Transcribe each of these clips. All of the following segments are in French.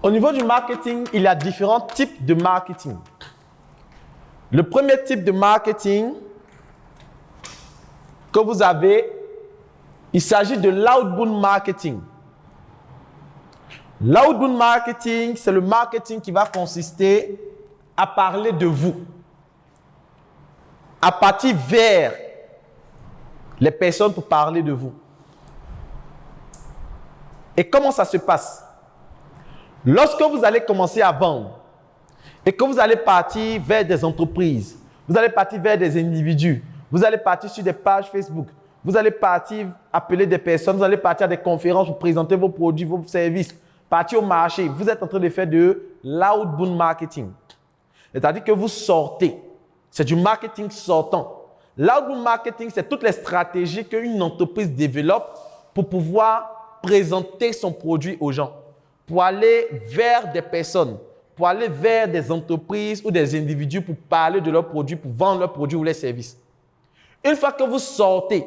Au niveau du marketing, il y a différents types de marketing. Le premier type de marketing que vous avez, il s'agit de l'outbound marketing. L'outbound marketing, c'est le marketing qui va consister à parler de vous, à partir vers les personnes pour parler de vous. Et comment ça se passe? Lorsque vous allez commencer à vendre et que vous allez partir vers des entreprises, vous allez partir vers des individus, vous allez partir sur des pages Facebook, vous allez partir appeler des personnes, vous allez partir à des conférences pour présenter vos produits, vos services, partir au marché. Vous êtes en train de faire de l'outbound marketing. C'est-à-dire que vous sortez. C'est du marketing sortant. L'outbound marketing, c'est toutes les stratégies qu'une entreprise développe pour pouvoir présenter son produit aux gens, pour aller vers des personnes, pour aller vers des entreprises ou des individus pour parler de leurs produits, pour vendre leurs produits ou leurs services. Une fois que vous sortez,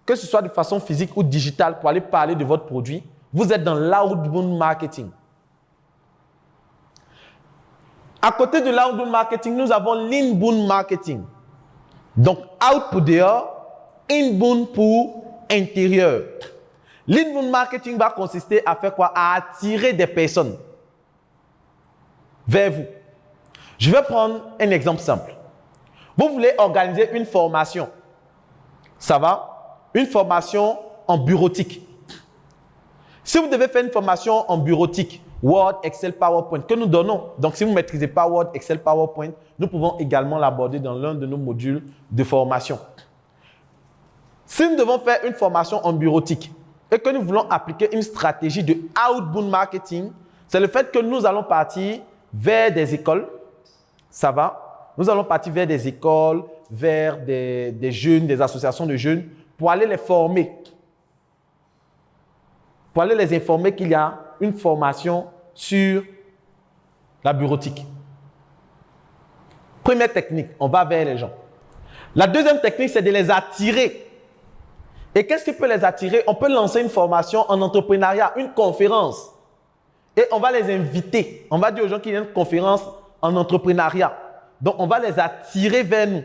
que ce soit de façon physique ou digitale, pour aller parler de votre produit, vous êtes dans l'outbound marketing. À côté de l'outbound marketing, nous avons l'inbound marketing. Donc, out pour dehors, inbound pour intérieur. L'inbound marketing va consister à faire quoi? À attirer des personnes vers vous. Je vais prendre un exemple simple. Vous voulez organiser une formation. Ça va? Une formation en bureautique. Si vous devez faire une formation en bureautique, Word, Excel, PowerPoint, que nous donnons. Donc, si vous ne maîtrisez pas Word, Excel, PowerPoint, nous pouvons également l'aborder dans l'un de nos modules de formation. Si nous devons faire une formation en bureautique et que nous voulons appliquer une stratégie de outbound marketing, c'est le fait que nous allons partir vers des écoles. Ça va? Nous allons partir vers des écoles, vers des jeunes, des associations de jeunes, pour aller les former. Pour aller les informer qu'il y a une formation sur la bureautique. Première technique, on va vers les gens. La deuxième technique, c'est de les attirer. Et qu'est-ce qui peut les attirer? On peut lancer une formation en entrepreneuriat, une conférence. Et on va les inviter. On va dire aux gens qu'il y a une conférence en entrepreneuriat. Donc, on va les attirer vers nous.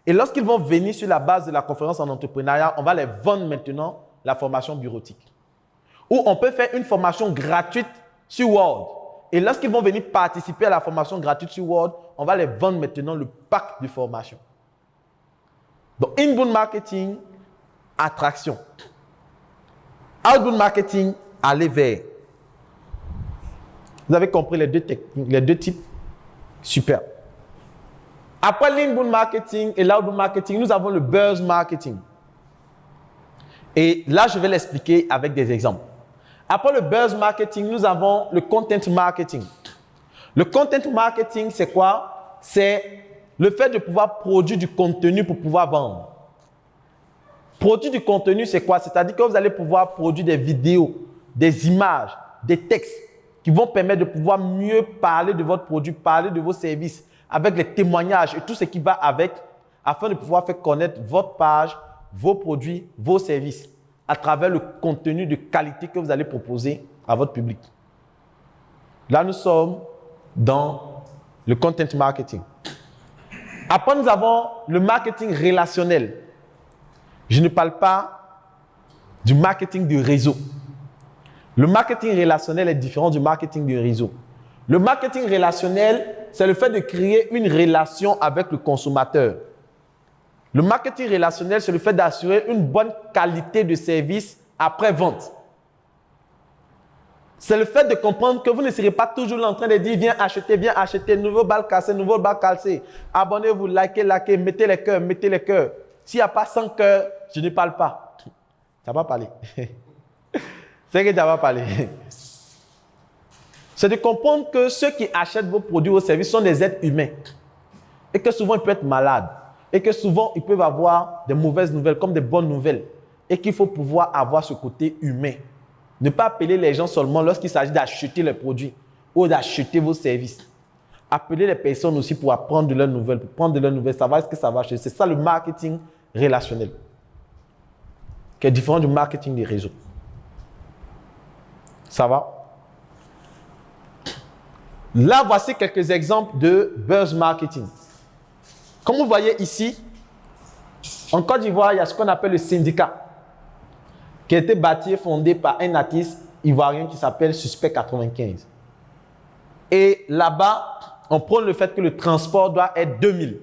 Et lorsqu'ils vont venir sur la base de la conférence en entrepreneuriat, on va les vendre maintenant la formation bureautique. Ou on peut faire une formation gratuite sur Word. Et lorsqu'ils vont venir participer à la formation gratuite sur Word, on va les vendre maintenant le pack de formation. Donc, inbound marketing, attraction. Outbound marketing, aller vers. Vous avez compris les deux techniques, les deux types? Super. Après l'inbound marketing et l'outbound marketing, nous avons le buzz marketing. Et là, je vais l'expliquer avec des exemples. Après le buzz marketing, nous avons le content marketing. Le content marketing, c'est quoi? C'est le fait de pouvoir produire du contenu pour pouvoir vendre. Produire du contenu, c'est quoi? C'est-à-dire que vous allez pouvoir produire des vidéos, des images, des textes qui vont permettre de pouvoir mieux parler de votre produit, parler de vos services, avec les témoignages et tout ce qui va avec, afin de pouvoir faire connaître votre page, vos produits, vos services, à travers le contenu de qualité que vous allez proposer à votre public. Là, nous sommes dans le content marketing. Après, nous avons le marketing relationnel. Je ne parle pas du marketing de réseau. Le marketing relationnel est différent du marketing de réseau. Le marketing relationnel, c'est le fait de créer une relation avec le consommateur. Le marketing relationnel, c'est le fait d'assurer une bonne qualité de service après vente. C'est le fait de comprendre que vous ne serez pas toujours en train de dire viens acheter, nouveau balle cassé, abonnez-vous, likez, mettez les cœurs. S'il n'y a pas 100 cœurs, je ne parle pas. Tu n'as pas parlé. C'est que tu n'as pas parlé. C'est de comprendre que ceux qui achètent vos produits ou vos services sont des êtres humains. Et que souvent, ils peuvent être malades. Et que souvent, ils peuvent avoir des mauvaises nouvelles comme des bonnes nouvelles. Et qu'il faut pouvoir avoir ce côté humain. Ne pas appeler les gens seulement lorsqu'il s'agit d'acheter les produits ou d'acheter vos services. Appeler les personnes aussi pour apprendre de leurs nouvelles, pour prendre de leurs nouvelles, savoir ce que ça va acheter. C'est ça le marketing relationnel, qui est différent du marketing des réseaux. Ça va? Là, voici quelques exemples de buzz marketing. Comme vous voyez ici, en Côte d'Ivoire, il y a ce qu'on appelle le syndicat, qui a été bâti et fondé par un artiste ivoirien qui s'appelle Suspect 95. Et là-bas, on prône le fait que le transport doit être 2000.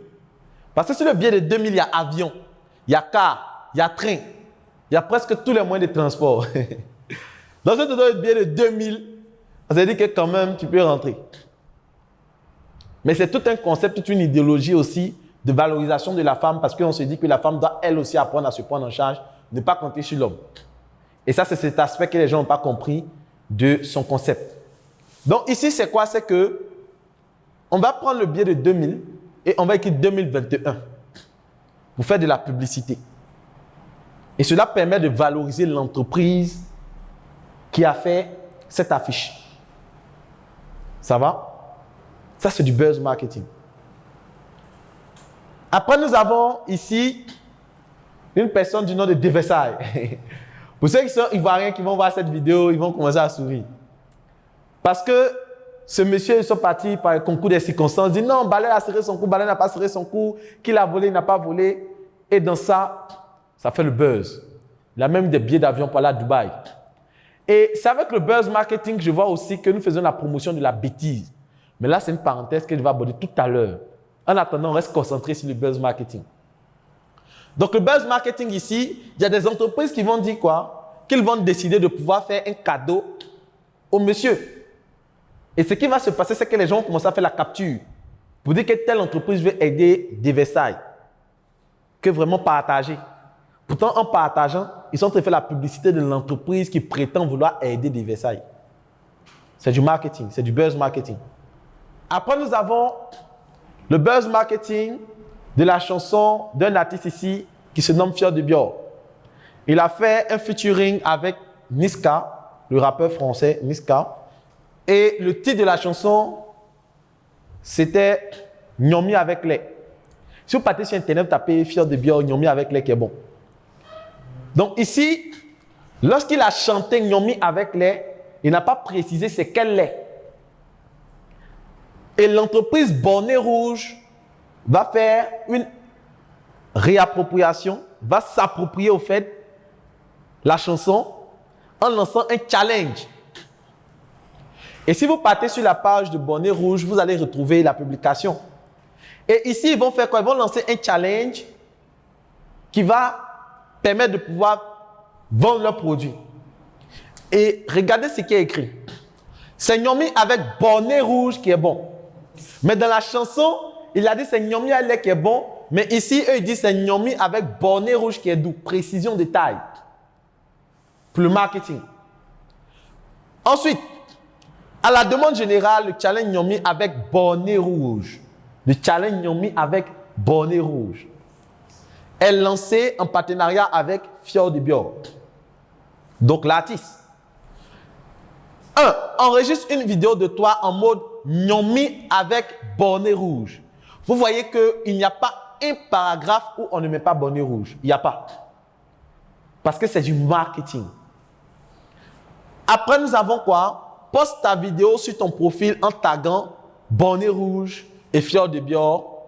Parce que sur le billet de 2000, il y a avion, il y a car, il y a train, il y a presque tous les moyens de transport. Dans ce billet de 2000, ça veut dire que quand même, tu peux rentrer. Mais c'est tout un concept, toute une idéologie aussi de valorisation de la femme parce qu'on se dit que la femme doit elle aussi apprendre à se prendre en charge, ne pas compter sur l'homme. Et ça, c'est cet aspect que les gens n'ont pas compris de son concept. Donc ici, c'est quoi? C'est que on va prendre le billet de 2000 et on va écrire 2021 pour faire de la publicité. Et cela permet de valoriser l'entreprise qui a fait cette affiche. Ça va? Ça, c'est du buzz marketing. Après, nous avons ici une personne du nom de Devesai. Pour ceux qui sont ivoiriens qui vont voir cette vidéo, ils vont commencer à sourire. Parce que ce monsieur, ils sont partis par un concours des circonstances. Ils disent non, Balai a serré son cou, Balai n'a pas serré son cou, qu'il a volé, il n'a pas volé. Et dans ça, ça fait le buzz. Il a même des billets d'avion pour aller à Dubaï. Et c'est avec le buzz marketing que je vois aussi que nous faisons la promotion de la bêtise. Mais là, c'est une parenthèse que je vais aborder tout à l'heure. En attendant, on reste concentré sur le buzz marketing. Donc, le buzz marketing ici, il y a des entreprises qui vont dire quoi? Qu'ils vont décider de pouvoir faire un cadeau au monsieur. Et ce qui va se passer, c'est que les gens vont commencer à faire la capture pour dire que telle entreprise veut aider Devesai. Que vraiment partager. Pourtant, en partageant, ils sont en train de faire la publicité de l'entreprise qui prétend vouloir aider Devesai. C'est du marketing, c'est du buzz marketing. Après, nous avons le buzz marketing de la chanson d'un artiste ici qui se nomme Fior de Bior. Il a fait un featuring avec Niska, le rappeur français Niska. Et le titre de la chanson, c'était Nyomi avec lait. Si vous partez sur Internet, vous tapez Fior de Bior, Nyomi avec lait qui est bon. Donc ici, lorsqu'il a chanté Nyomi avec lait, il n'a pas précisé c'est quel lait. Et l'entreprise Bonnet Rouge va faire une réappropriation, va s'approprier au fait la chanson en lançant un challenge. Et si vous partez sur la page de Bonnet Rouge, vous allez retrouver la publication. Et ici, ils vont faire quoi? Ils vont lancer un challenge qui va permettre de pouvoir vendre leurs produits. Et regardez ce qui est écrit. C'est Nyomi avec Bonnet Rouge qui est bon. Mais dans la chanson, il a dit c'est Nyomi avec lait qui est bon. Mais ici, eux, ils disent c'est Nyomi avec Bonnet Rouge qui est doux. Précision de taille. Pour le marketing. Ensuite, à la demande générale, le challenge Nyomi avec Bonnet Rouge. Le challenge Nyomi avec Bonnet Rouge est lancé en partenariat avec Fior de Bior. Donc l'artiste. 1. Enregistre une vidéo de toi en mode Nyomi avec Bonnet Rouge. Vous voyez qu'il n'y a pas un paragraphe où on ne met pas Bonnet Rouge. Il n'y a pas. Parce que c'est du marketing. Après, nous avons quoi? Poste ta vidéo sur ton profil en taguant Bonnet Rouge et Fior de Bior,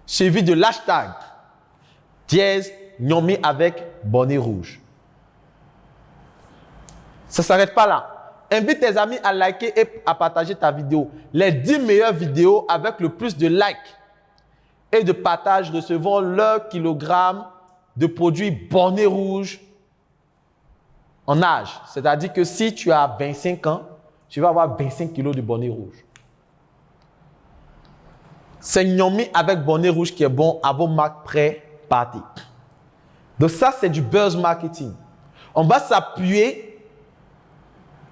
suivi de l'hashtag dièse Nyomi avec Bonnet Rouge. Ça ne s'arrête pas là. Invite tes amis à liker et à partager ta vidéo. Les 10 meilleures vidéos avec le plus de likes et de partages recevront leur kilogramme de produits Bonnet Rouge en âge. C'est-à-dire que si tu as 25 ans, tu vas avoir 25 kilos de Bonnet Rouge. C'est Nyomi avec Bonnet Rouge qui est bon. À vos marques prêts, partez. Donc ça, c'est du buzz marketing. On va s'appuyer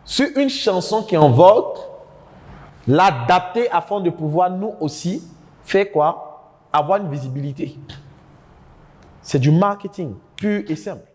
sur une chanson qui est en vogue, l'adapter afin de pouvoir nous aussi faire quoi? Avoir une visibilité. C'est du marketing pur et simple.